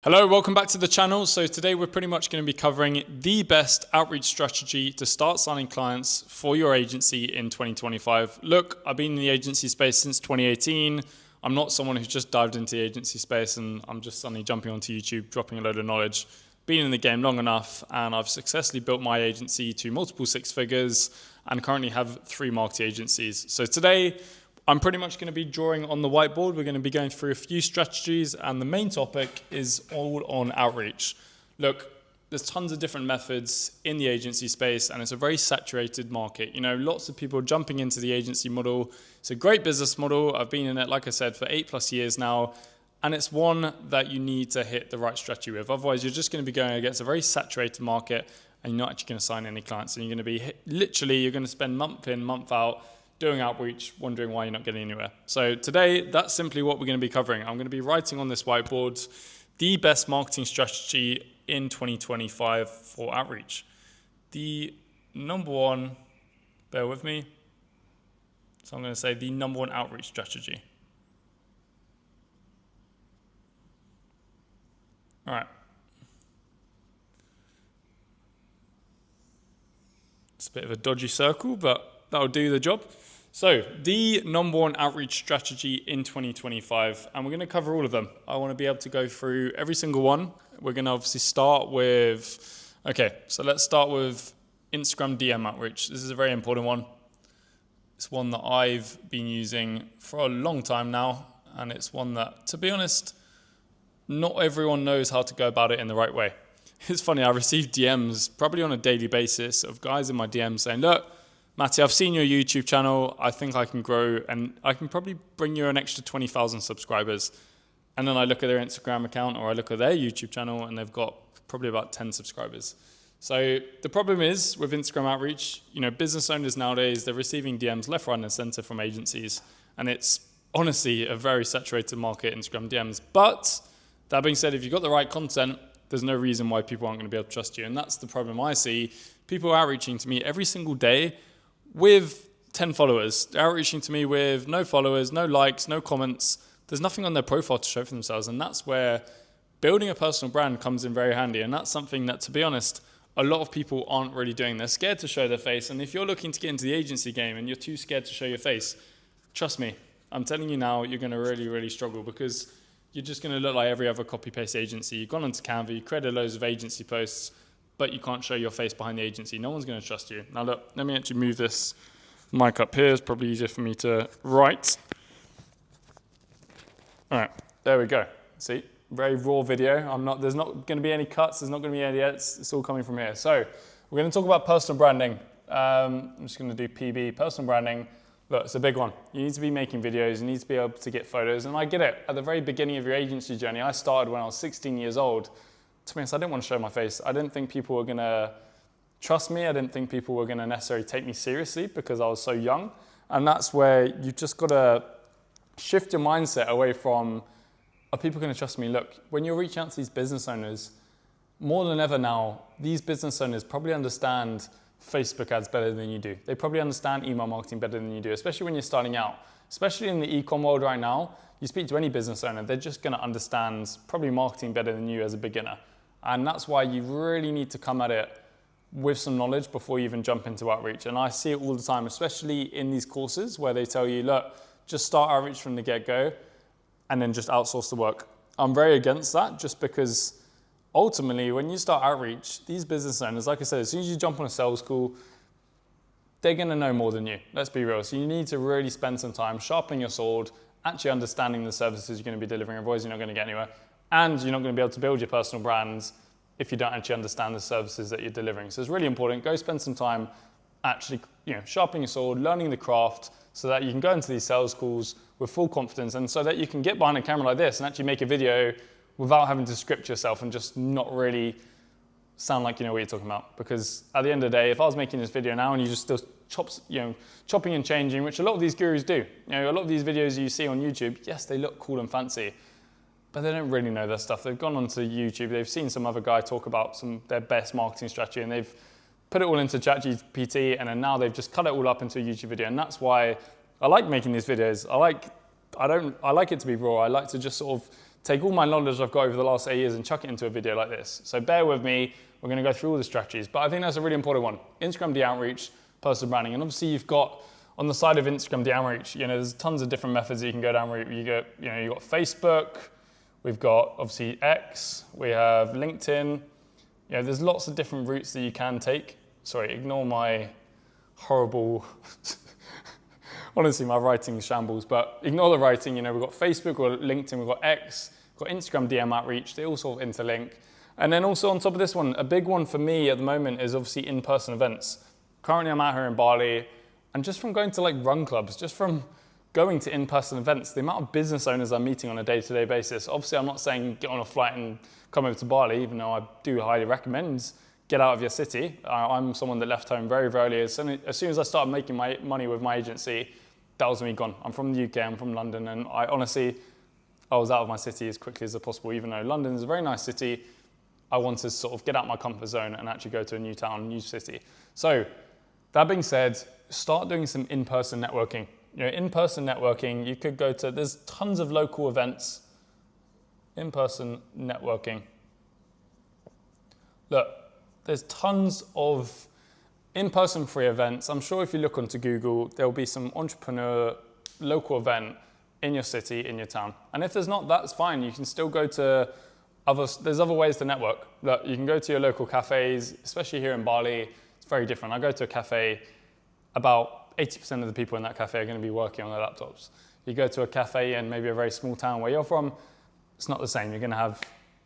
Hello, welcome back to the channel. So today we're pretty much going to be covering the best outreach strategy to start signing clients for your agency in 2025. Look, I've been in the agency space since 2018. I'm not someone who's just dived into the agency space and I'm just suddenly jumping onto YouTube, dropping a load of knowledge. Been in the game long enough and I've successfully built my agency to multiple six figures and currently have 3 marketing agencies. So today, I'm pretty much going to be drawing on the whiteboard. We're going to be going through a few strategies and the main topic is all on outreach. Look, there's tons of different methods in the agency space and it's a very saturated market. You know, lots of people jumping into the agency model. It's a great business model. I've been in it, like I said, for 8+ years now. And it's one that you need to hit the right strategy with. Otherwise, you're just going to be going against a very saturated market and you're not actually going to sign any clients. And you're going to be you're going to spend month in, month out doing outreach, wondering why you're not getting anywhere. So today, that's simply what we're going to be covering. I'm going to be writing on this whiteboard the best marketing strategy in 2025 for outreach. The number one, bear with me. So I'm going to say the number one outreach strategy. All right. It's a bit of a dodgy circle, but that'll do the job. So the number one outreach strategy in 2025, and we're going to cover all of them. I want to be able to go through every single one. We're going to obviously start with, so let's start with Instagram DM outreach. This is a very important one. It's one that I've been using for a long time now, and it's one that, to be honest, not everyone knows how to go about it in the right way. It's funny, I receive DMs probably on a daily basis of guys in my DMs saying, look, Matty, I've seen your YouTube channel. I think I can grow and I can probably bring you an extra 20,000 subscribers. And then I look at their Instagram account or I look at their YouTube channel and they've got probably about 10 subscribers. So the problem is with Instagram outreach, you know, business owners nowadays, they're receiving DMs left, right, and center from agencies. And it's honestly a very saturated market, Instagram DMs. But that being said, if you've got the right content, there's no reason why people aren't going to be able to trust you. And that's the problem I see. People are outreaching to me every single day with 10 followers. They're outreaching to me with no followers, no likes, no comments. There's nothing on their profile to show for themselves. And that's where building a personal brand comes in very handy. And that's something that, to be honest, a lot of people aren't really doing. They're scared to show their face. And if you're looking to get into the agency game and you're too scared to show your face, trust me, I'm telling you now, you're going to really, really struggle because you're just going to look like every other copy-paste agency. You've gone onto Canva, you created loads of agency posts, but you can't show your face behind the agency. No one's going to trust you. Now look, let me actually move this mic up here. It's probably easier for me to write. All right, there we go. See, very raw video. There's not going to be any cuts. There's not going to be any edits. It's all coming from here. So we're going to talk about personal branding. I'm just going to do PB, personal branding. Look, it's a big one. You need to be making videos. You need to be able to get photos. And I get it. At the very beginning of your agency journey, I started when I was 16 years old. To be honest, I didn't want to show my face. I didn't think people were going to trust me. I didn't think people were going to necessarily take me seriously because I was so young. And that's where you just got to shift your mindset away from, are people going to trust me? Look, when you're reaching out to these business owners, more than ever now, these business owners probably understand Facebook ads better than you do. They probably understand email marketing better than you do, especially when you're starting out. Especially in the e-com world right now, you speak to any business owner, they're just going to understand probably marketing better than you as a beginner. And that's why you really need to come at it with some knowledge before you even jump into outreach. And I see it all the time, especially in these courses where they tell you, look, just start outreach from the get-go and then just outsource the work. I'm very against that just because ultimately when you start outreach, these business owners, like I said, as soon as you jump on a sales call, they're going to know more than you. Let's be real. So you need to really spend some time sharpening your sword, actually understanding the services you're going to be delivering, otherwise you're not going to get anywhere. And you're not going to be able to build your personal brands if you don't actually understand the services that you're delivering. So it's really important. Go spend some time actually, sharpening your sword, learning the craft so that you can go into these sales calls with full confidence and so that you can get behind a camera like this and actually make a video without having to script yourself and just not really sound like you know what you're talking about. Because at the end of the day, if I was making this video now and you just still chopping and changing, which a lot of these gurus do. A lot of these videos you see on YouTube, yes, they look cool and fancy, but they don't really know their stuff. They've gone onto YouTube, they've seen some other guy talk about their best marketing strategy and they've put it all into ChatGPT and then now they've just cut it all up into a YouTube video. And that's why I like making these videos. I like it to be raw. I like to just sort of take all my knowledge I've got over the last 8 years and chuck it into a video like this. So bear with me, we're gonna go through all the strategies, but I think that's a really important one. Instagram de outreach, personal branding, and obviously you've got, on the side of Instagram de outreach, there's tons of different methods that you can go down. You've got Facebook, we've got obviously X, we have LinkedIn. There's lots of different routes that you can take. Sorry, ignore my horrible, honestly, my writing shambles, but ignore the writing. We've got Facebook, we've got LinkedIn, we've got X, we've got Instagram DM outreach. They all sort of interlink. And then also on top of this one, a big one for me at the moment is obviously in-person events. Currently I'm out here in Bali, and just from going to like run clubs, just from going to in-person events, the amount of business owners I'm meeting on a day-to-day basis. Obviously, I'm not saying get on a flight and come over to Bali, even though I do highly recommend get out of your city. I'm someone that left home very, very early. As soon as I started making my money with my agency, that was me gone. I'm from the UK, I'm from London, and I was out of my city as quickly as possible. Even though London is a very nice city, I wanted to sort of get out my comfort zone and actually go to a new town, new city. So that being said, start doing some in-person networking. In-person networking, you could go to, there's tons of local events, in-person networking. Look, there's tons of in-person free events. I'm sure if you look onto Google, there'll be some entrepreneur local event in your city, in your town. And if there's not, that's fine. You can still go to there's other ways to network. Look, you can go to your local cafes, especially here in Bali. It's very different. I go to a cafe, about 80% of the people in that cafe are going to be working on their laptops. You go to a cafe in maybe a very small town where you're from, it's not the same. You're going to have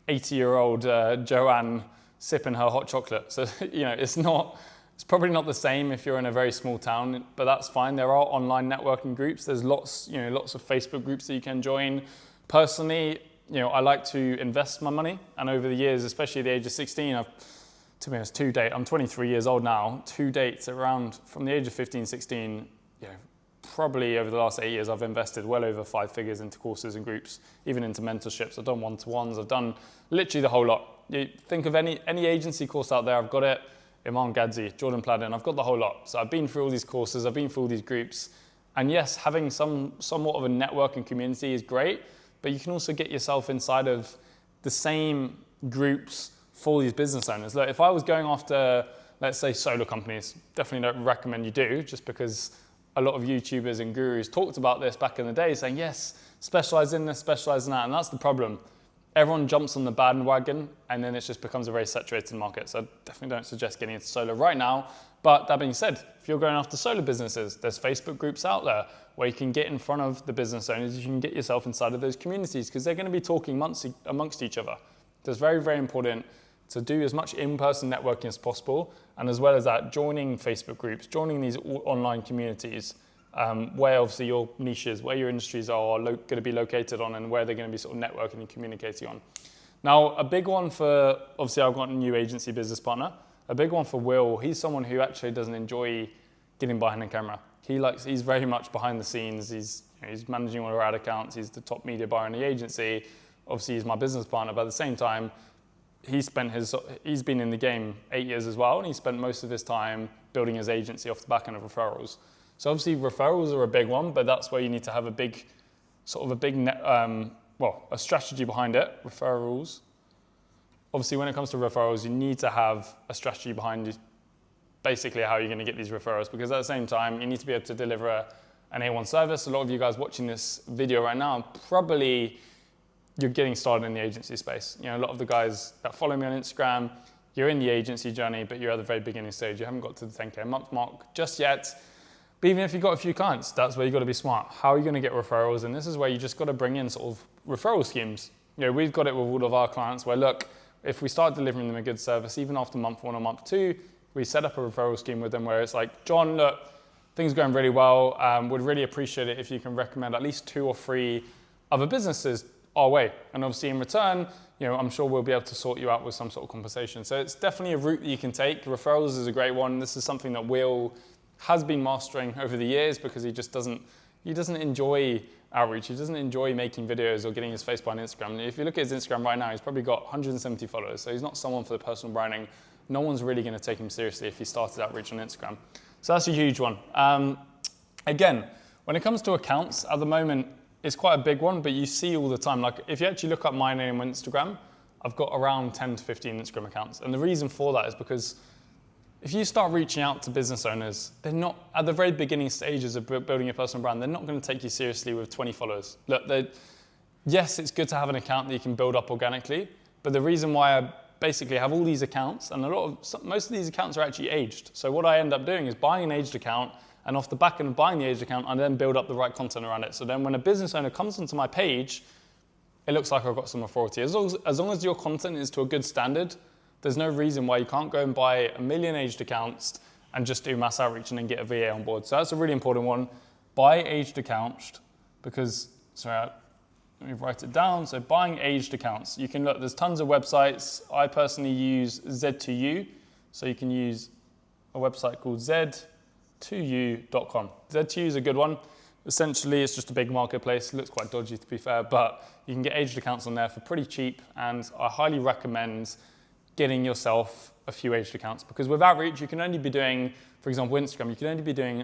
80-year-old Joanne sipping her hot chocolate. So, it's probably not the same if you're in a very small town, but that's fine. There are online networking groups. There's lots of Facebook groups that you can join. Personally, I like to invest my money, and over the years, especially at the age of 16, to be honest, I'm 23 years old now, to date, around from the age of 15, 16, probably over the last 8 years, I've invested well over 5 figures into courses and groups, even into mentorships. I've done one-to-ones, I've done literally the whole lot. You think of any agency course out there, I've got it. Imam Gadzi, Jordan Platten, I've got the whole lot. So I've been through all these courses, I've been through all these groups. And yes, having somewhat of a networking community is great, but you can also get yourself inside of the same groups for these business owners. Look, if I was going after, let's say, solar companies, definitely don't recommend you do, just because a lot of YouTubers and gurus talked about this back in the day, saying, yes, specialize in this, specialize in that. And that's the problem. Everyone jumps on the bandwagon, and then it just becomes a very saturated market. So I definitely don't suggest getting into solar right now. But that being said, if you're going after solar businesses, there's Facebook groups out there where you can get in front of the business owners. You can get yourself inside of those communities because they're going to be talking amongst each other. So it's very, very important to do as much in-person networking as possible. And as well as that, joining Facebook groups, joining these online communities where obviously your niches, where your industries are going to be located on, and where they're going to be sort of networking and communicating on. Now, a big one for, obviously I've got a new agency business partner, a big one for Will, he's someone who actually doesn't enjoy getting behind the camera. He's very much behind the scenes. He's managing all our ad accounts. He's the top media buyer in the agency. Obviously he's my business partner, but at the same time, he's been in the game 8 years as well, and he spent most of his time building his agency off the back end of referrals. So obviously referrals are a big one, but that's where you need to have a strategy behind it, referrals. Obviously when it comes to referrals, you need to have a strategy behind basically how you're going to get these referrals, because at the same time, you need to be able to deliver an A1 service. A lot of you guys watching this video right now, probably you're getting started in the agency space. A lot of the guys that follow me on Instagram, you're in the agency journey, but you're at the very beginning stage. You haven't got to the 10K a month mark just yet. But even if you've got a few clients, that's where you've got to be smart. How are you going to get referrals? And this is where you just got to bring in sort of referral schemes. We've got it with all of our clients where, look, if we start delivering them a good service, even after month 1 or month 2, we set up a referral scheme with them where it's like, John, look, things are going really well. Would really appreciate it if you can recommend at least 2 or 3 other businesses our way. And obviously in return, I'm sure we'll be able to sort you out with some sort of compensation. So it's definitely a route that you can take. Referrals is a great one. This is something that Will has been mastering over the years because he doesn't enjoy outreach. He doesn't enjoy making videos or getting his face behind Instagram. And if you look at his Instagram right now, he's probably got 170 followers. So he's not someone for the personal branding. No one's really going to take him seriously if he started outreach on Instagram. So that's a huge one. Again, when it comes to accounts, at the moment, it's quite a big one, but you see all the time. Like if you actually look up my name on Instagram, I've got around 10 to 15 Instagram accounts. And the reason for that is because if you start reaching out to business owners, they're not, at the very beginning stages of building a personal brand, they're not going to take you seriously with 20 followers. Look, yes, it's good to have an account that you can build up organically, but the reason why I basically have all these accounts, and most of these accounts are actually aged. So what I end up doing is buying an aged account, and off the back of buying the aged account, I then build up the right content around it. So then when a business owner comes onto my page, it looks like I've got some authority. As long as your content is to a good standard, there's no reason why you can't go and buy a million aged accounts and just do mass outreach and then get a VA on board. So that's a really important one. Buy aged accounts because, sorry, let me write it down. So buying aged accounts. You can look, there's tons of websites. I personally use Z2U. So you can use a website called Z2U.com. Z2U is a good one. Essentially, it's just a big marketplace. It looks quite dodgy to be fair, but you can get aged accounts on there for pretty cheap. And I highly recommend getting yourself a few aged accounts because with outreach, you can only be doing, for example, Instagram, you can only be doing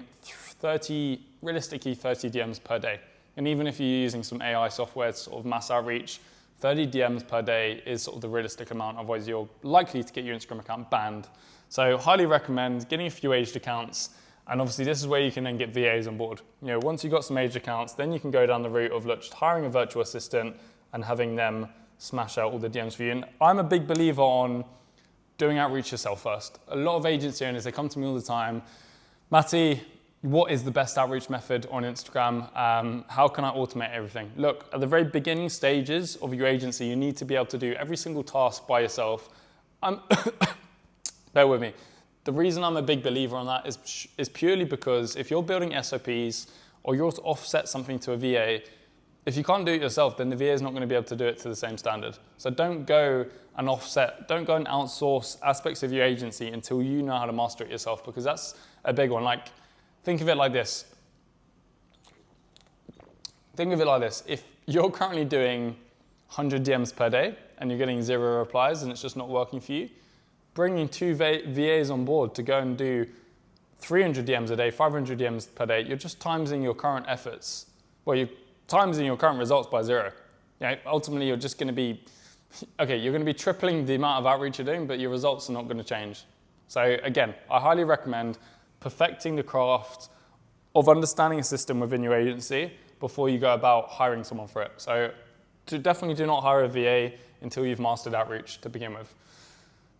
realistically 30 DMs per day. And even if you're using some AI software to sort of mass outreach, 30 DMs per day is sort of the realistic amount, otherwise you're likely to get your Instagram account banned. So highly recommend getting a few aged accounts, and obviously this is where you can then get VAs on board. You know, once you've got some aged accounts, then you can go down the route of just hiring a virtual assistant and having them smash out all the DMs for you. And I'm a big believer on doing outreach yourself first. A lot of agency owners, they come to me all the time, Matty, what is the best outreach method on Instagram? How can I automate everything? Look, at the very beginning stages of your agency, you need to be able to do every single task by yourself. Bear with me. The reason I'm a big believer on that is purely because if you're building SOPs or you're to offset something to a VA, if you can't do it yourself, then the VA is not going to be able to do it to the same standard. So don't go and offset, don't go and outsource aspects of your agency until you know how to master it yourself, because that's a big one. Like, think of it like this. If you're currently doing 100 DMs per day and you're getting 0 replies and it's just not working for you, bringing 2 VAs on board to go and do 300 DMs a day, 500 DMs per day, you're just timesing your current efforts. Well, you're timesing your current results by 0. You know, ultimately, you're just going to be, okay, you're going to be tripling the amount of outreach you're doing, but your results are not going to change. So again, I highly recommend perfecting the craft of understanding a system within your agency before you go about hiring someone for it. So definitely do not hire a VA until you've mastered outreach to begin with.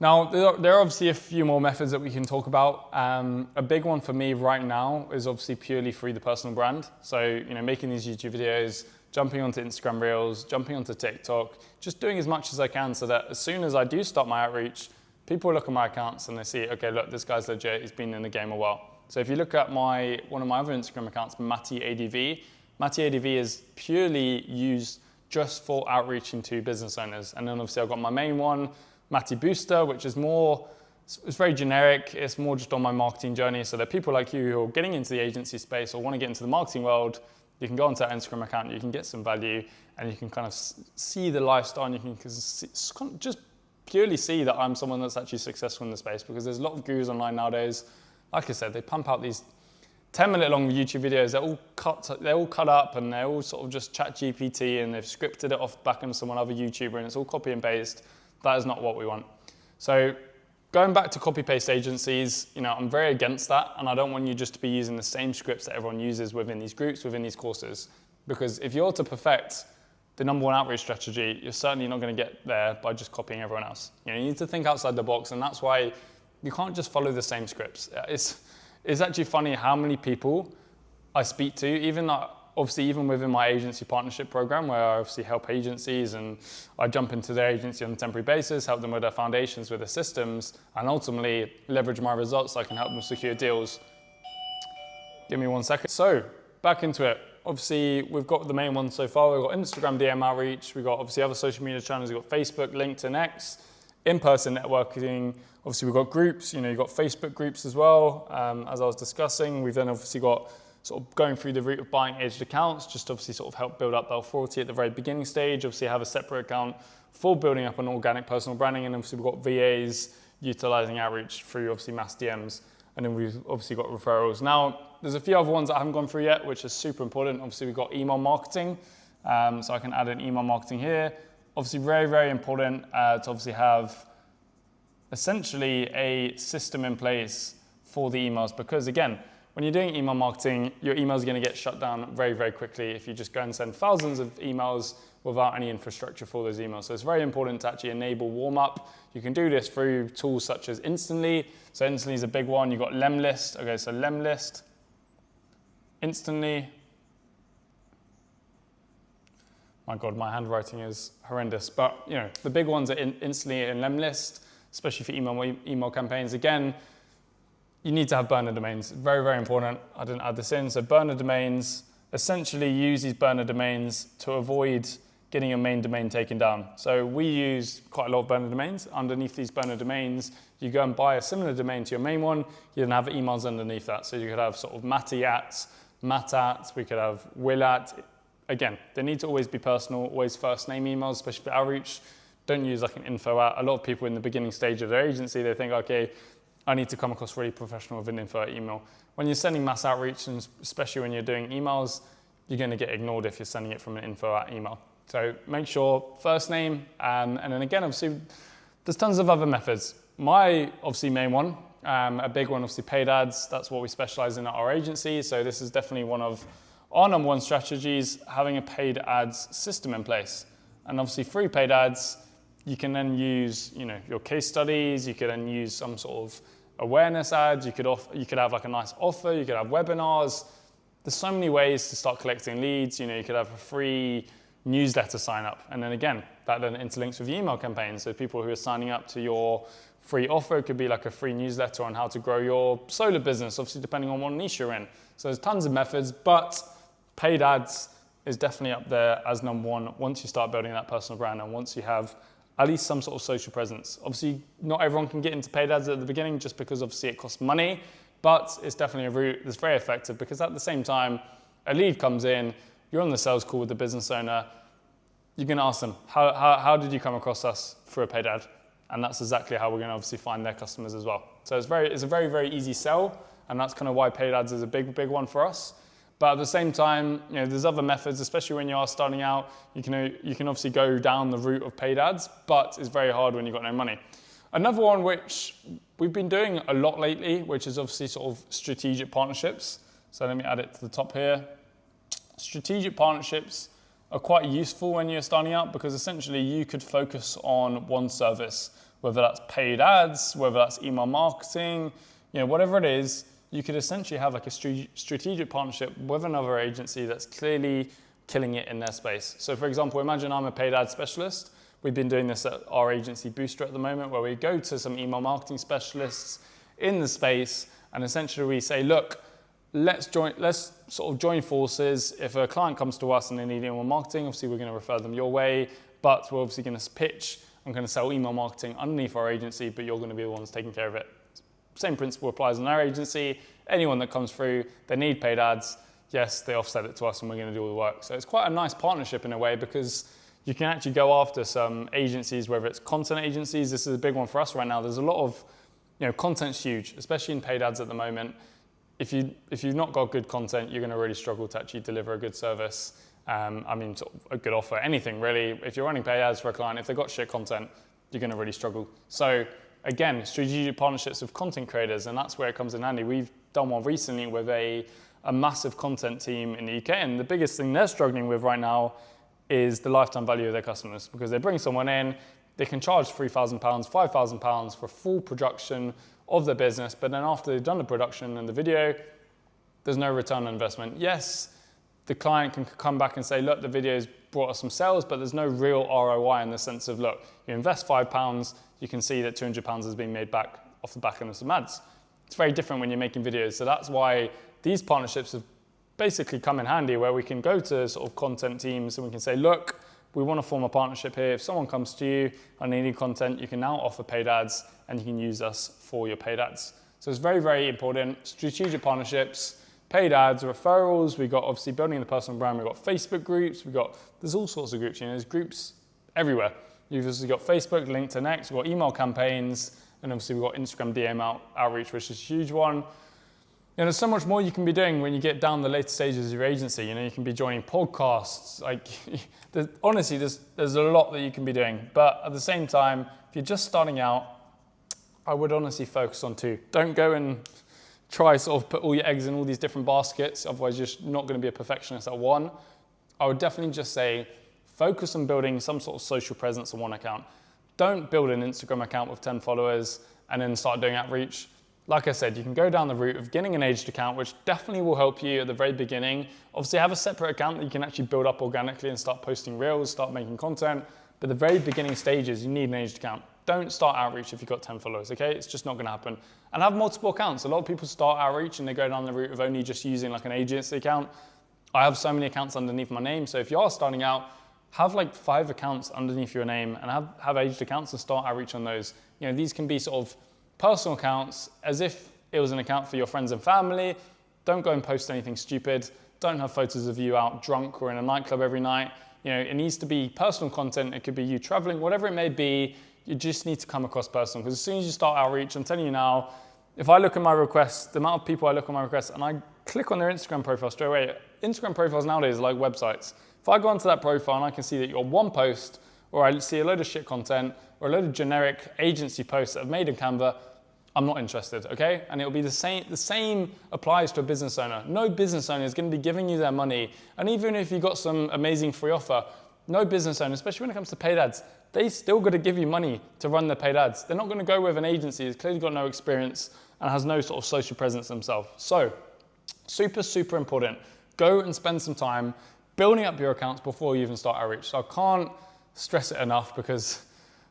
Now, there are obviously a few more methods that we can talk about. A big one for me right now is obviously purely through the personal brand. So, you know, making these YouTube videos, jumping onto Instagram Reels, jumping onto TikTok, just doing as much as I can so that as soon as I do start my outreach, people look at my accounts and they see, okay, look, this guy's legit, he's been in the game a while. So if you look at one of my other Instagram accounts, Matty ADV is purely used just for outreaching to business owners. And then obviously I've got my main one, Matty Booster, which is it's very generic. It's more just on my marketing journey. So there are people like you who are getting into the agency space or want to get into the marketing world. You can go onto that Instagram account, you can get some value, and you can kind of see the lifestyle, and you can just purely see that I'm someone that's actually successful in the space, because there's a lot of gurus online nowadays. Like I said, they pump out these 10-minute long YouTube videos. They're all cut up, and they're all sort of just chat GPT, and they've scripted it off back into some other YouTuber, and it's all copy and paste. That is not what we want. So going back to copy-paste agencies, you know, I'm very against that, and I don't want you just to be using the same scripts that everyone uses within these groups, within these courses. Because if you're to perfect the #1 outreach strategy, you're certainly not going to get there by just copying everyone else. You know, you need to think outside the box, and that's why you can't just follow the same scripts. It's actually funny how many people I speak to, even within my agency partnership program, where I obviously help agencies and I jump into their agency on a temporary basis, help them with their foundations, with their systems, and ultimately leverage my results so I can help them secure deals. Give me 1 second. So back into it. Obviously, we've got the main one so far. We've got Instagram DM outreach. We've got obviously other social media channels. We've got Facebook, LinkedIn, X, in-person networking. Obviously, we've got groups. You know, you've got Facebook groups as well, as I was discussing. We've then obviously got sort of going through the route of buying aged accounts, just obviously sort of help build up the authority at the very beginning stage. Obviously, have a separate account for building up an organic personal branding. And obviously, we've got VAs utilizing outreach through obviously mass DMs. And then we've obviously got referrals. Now, there's a few other ones that I haven't gone through yet, which is super important. Obviously, we've got email marketing. So I can add an email marketing here. Obviously, very, very important to obviously have essentially a system in place for the emails, because again, when you're doing email marketing, your emails are going to get shut down very, very quickly if you just go and send thousands of emails without any infrastructure for those emails. So it's very important to actually enable warm up. You can do this through tools such as Instantly. So Instantly is a big one. You've got Lemlist. Okay, so Lemlist, Instantly. My God, my handwriting is horrendous. But you know, the big ones are Instantly and Lemlist, especially for email campaigns. Again, you need to have burner domains. Very, very important. I didn't add this in. So burner domains, essentially use these burner domains to avoid getting your main domain taken down. So we use quite a lot of burner domains. Underneath these burner domains, you go and buy a similar domain to your main one. You then have emails underneath that. So you could have sort of Matty at, Matt at, we could have Will at. Again, they need to always be personal, always first name emails, especially for outreach. Don't use like an info at. A lot of people in the beginning stage of their agency, they think, okay, I need to come across really professional with an info at email. When you're sending mass outreach, and especially when you're doing emails, you're going to get ignored if you're sending it from an info at email. So make sure first name, and then again, obviously, there's tons of other methods. My obviously main one, a big one, obviously paid ads. That's what we specialize in at our agency. So this is definitely one of our number one strategies, having a paid ads system in place. And obviously through paid ads, you can then use, you know, your case studies. You could then use some sort of awareness ads. You could have like a nice offer. You could have webinars. There's so many ways to start collecting leads. You know, you could have a free newsletter sign up. And then again, that then interlinks with your email campaigns. So people who are signing up to your free offer, it could be like a free newsletter on how to grow your solar business, obviously depending on what niche you're in. So there's tons of methods, but paid ads is definitely up there as number one once you start building that personal brand and once you have at least some sort of social presence. Obviously, not everyone can get into paid ads at the beginning just because obviously it costs money, but it's definitely a route that's very effective because at the same time, a lead comes in, you're on the sales call with the business owner, you can ask them, how did you come across us through a paid ad? And that's exactly how we're going to obviously find their customers as well. So it's a very, very easy sell, and that's kind of why paid ads is a big one for us. But at the same time, you know, there's other methods, especially when you are starting out. You can obviously go down the route of paid ads, but it's very hard when you've got no money. Another one which we've been doing a lot lately, which is obviously sort of strategic partnerships. So let me add it to the top here. Strategic partnerships are quite useful when you're starting out because essentially you could focus on one service, whether that's paid ads, whether that's email marketing, you know, whatever it is. You could essentially have like a strategic partnership with another agency that's clearly killing it in their space. So for example, imagine I'm a paid ad specialist. We've been doing this at our agency Booster at the moment, where we go to some email marketing specialists in the space and essentially we say, look, let's sort of join forces. If a client comes to us and they need email marketing, obviously we're going to refer them your way, but we're obviously going to pitch and going to sell email marketing underneath our agency, but you're going to be the ones taking care of it. Same principle applies in our agency. Anyone that comes through, they need paid ads. Yes, they offset it to us and we're going to do all the work. So it's quite a nice partnership in a way because you can actually go after some agencies, whether it's content agencies. This is a big one for us right now. There's a lot of, you know, content's huge, especially in paid ads at the moment. If you've not got good content, you're going to really struggle to actually deliver a good service. I mean, sort of a good offer, anything really. If you're running paid ads for a client, if they've got shit content, you're going to really struggle. So again, strategic partnerships with content creators, and that's where it comes in handy. We've done one recently with a massive content team in the UK, and the biggest thing they're struggling with right now is the lifetime value of their customers, because they bring someone in, they can charge £3,000, £5,000 for full production of their business, but then after they've done the production and the video, there's no return on investment. Yes, the client can come back and say, look, the video's brought us some sales, but there's no real ROI in the sense of, look, you invest £5, you can see that £200 is being made back off the back of some ads. It's very different when you're making videos. So that's why these partnerships have basically come in handy, where we can go to sort of content teams and we can say, look, we want to form a partnership here. If someone comes to you and they need content, you can now offer paid ads and you can use us for your paid ads. So it's very, very important. Strategic partnerships, paid ads, referrals. We've got obviously building the personal brand. We've got Facebook groups. There's all sorts of groups. You know, there's groups everywhere. You've also got Facebook, LinkedIn X. We've got email campaigns. And obviously we've got Instagram DM outreach, which is a huge one. And there's so much more you can be doing when you get down the later stages of your agency. You know, you can be joining podcasts. Like, honestly, there's a lot that you can be doing. But at the same time, if you're just starting out, I would honestly focus on 2. Don't go and try sort of put all your eggs in all these different baskets. Otherwise, you're just not going to be a perfectionist at 1. I would definitely just say, focus on building some sort of social presence on 1 account. Don't build an Instagram account with 10 followers and then start doing outreach. Like I said, you can go down the route of getting an aged account, which definitely will help you at the very beginning. Obviously, have a separate account that you can actually build up organically and start posting reels, start making content. But the very beginning stages, you need an aged account. Don't start outreach if you've got 10 followers, okay? It's just not gonna happen. And have multiple accounts. A lot of people start outreach and they go down the route of only just using like an agency account. I have so many accounts underneath my name. So if you are starting out, have like 5 accounts underneath your name and have aged accounts and start outreach on those. You know, these can be sort of personal accounts as if it was an account for your friends and family. Don't go and post anything stupid. Don't have photos of you out drunk or in a nightclub every night. You know, it needs to be personal content. It could be you traveling, whatever it may be. You just need to come across personal, because as soon as you start outreach, I'm telling you now, if I look at my requests, the amount of people I look at my requests and I click on their Instagram profile straight away. Instagram profiles nowadays are like websites. If I go onto that profile and I can see that you're 1 post, or I see a load of shit content or a load of generic agency posts that I've made in Canva, I'm not interested, okay? And it'll be the same applies to a business owner. No business owner is gonna be giving you their money. And even if you got some amazing free offer, no business owner, especially when it comes to paid ads, they still gotta give you money to run their paid ads. They're not gonna go with an agency who's clearly got no experience and has no sort of social presence themselves. So, super, super important. Go and spend some time building up your accounts before you even start outreach. So I can't stress it enough, because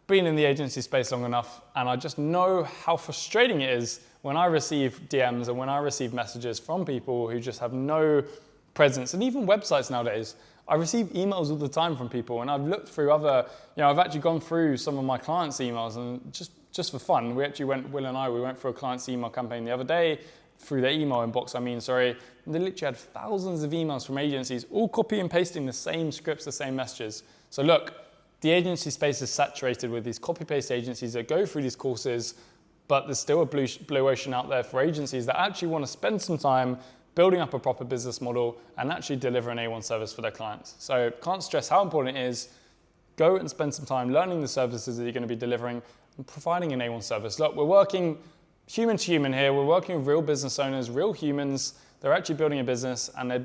been in the agency space long enough, and I just know how frustrating it is when I receive DMs and when I receive messages from people who just have no presence, and even websites nowadays. I receive emails all the time from people, and I've looked through other, I've actually gone through some of my clients' emails, and just for fun, Will and I went through a client's email campaign the other day, through their email inbox, and they literally had thousands of emails from agencies, all copy and pasting the same scripts, the same messages. So look, the agency space is saturated with these copy-paste agencies that go through these courses, but there's still a blue ocean out there for agencies that actually want to spend some time building up a proper business model and actually deliver an A1 service for their clients. So can't stress how important it is. Go and spend some time learning the services that you're going to be delivering and providing an A1 service. Look, we're working human to human here. We're working with real business owners, real humans. They're actually building a business, and they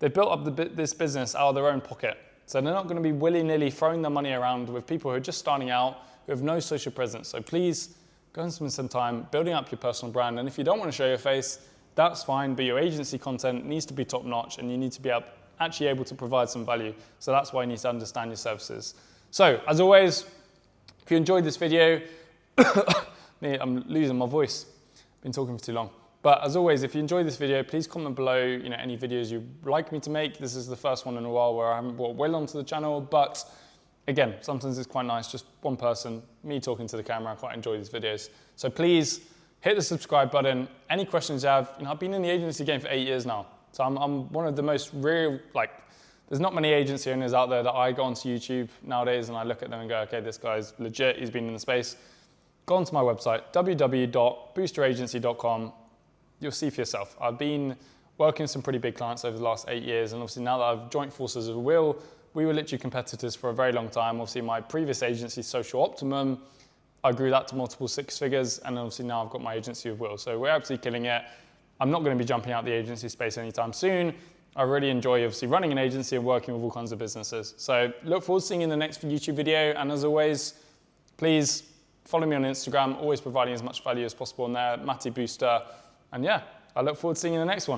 built up this business out of their own pocket. So they're not going to be willy-nilly throwing their money around with people who are just starting out, who have no social presence. So please go and spend some time building up your personal brand. And if you don't want to show your face, that's fine, but your agency content needs to be top-notch, and you need to be actually able to provide some value. So that's why you need to understand your services. So as always, if you enjoyed this video, I'm losing my voice. Been talking for too long. But as always, if you enjoyed this video, please comment below, any videos you'd like me to make. This is the first one in a while where I haven't brought Will onto the channel, but again, sometimes it's quite nice, just one person, me talking to the camera. I quite enjoy these videos. So please hit the subscribe button. Any questions you have, I've been in the agency game for 8 years now. So I'm one of the most real, there's not many agency owners out there that I go onto YouTube nowadays and I look at them and go, okay, this guy's legit, he's been in the space. Go onto my website, www.boosteragency.com. You'll see for yourself. I've been working with some pretty big clients over the last 8 years, and obviously now that I've joined forces with Will, we were literally competitors for a very long time. Obviously my previous agency, Social Optimum, I grew that to multiple 6 figures, and obviously now I've got my agency with Will. So we're absolutely killing it. I'm not going to be jumping out the agency space anytime soon. I really enjoy obviously running an agency and working with all kinds of businesses. So look forward to seeing you in the next YouTube video, and as always, please follow me on Instagram, always providing as much value as possible on there, Matty Booster. And yeah, I look forward to seeing you in the next one.